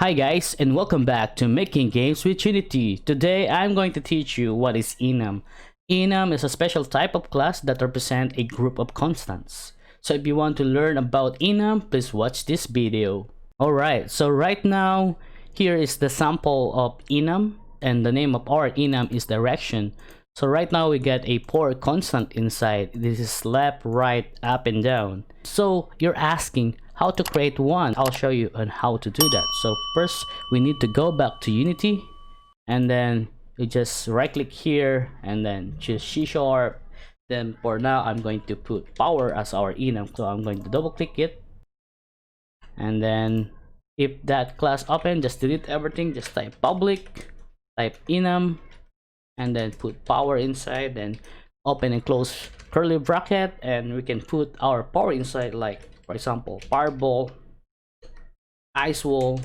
Hi guys, and welcome back to Making Games with Unity. Today I'm going to teach you what is enum. Enum is a special type of class that represents a group of constants. So if you want to learn about enum, please watch this video. Alright, so right now here is the sample of enum, and the name of our enum is direction. So right now we get a four constant inside. This is left, right, up, and down. So you're asking how to create one. I'll show you on how to do that. So first we need to go back to Unity, and then you just right click here and then choose C#. Then for now I'm going to put power as our enum. So I'm going to double click it, and then if that class open, just delete everything, just type public, type enum, and then put power inside, then open and close curly bracket, and we can put our power inside, like for example fireball, ice wall,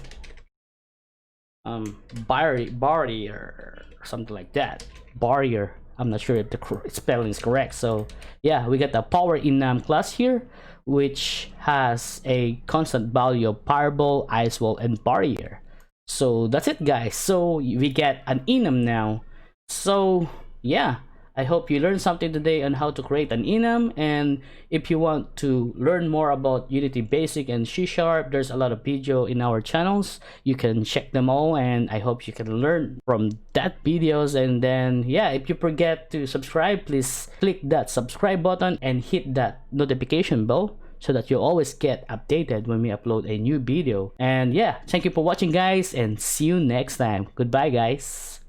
barrier, something like that. Barrier, I'm not sure if the spelling is correct. So yeah, we got the power enum class here, which has a constant value of fireball, ice wall, and barrier. So that's it guys, so we get an enum now. So yeah, I hope you learned something today on how to create an enum. And if you want to learn more about Unity Basic and C#, there's a lot of video in our channels. You can check them all, and I hope you can learn from that videos. And then yeah, if you forget to subscribe, please click that subscribe button and hit that notification bell so that you always get updated when we upload a new video. And yeah, thank you for watching guys, and see you next time. Goodbye guys.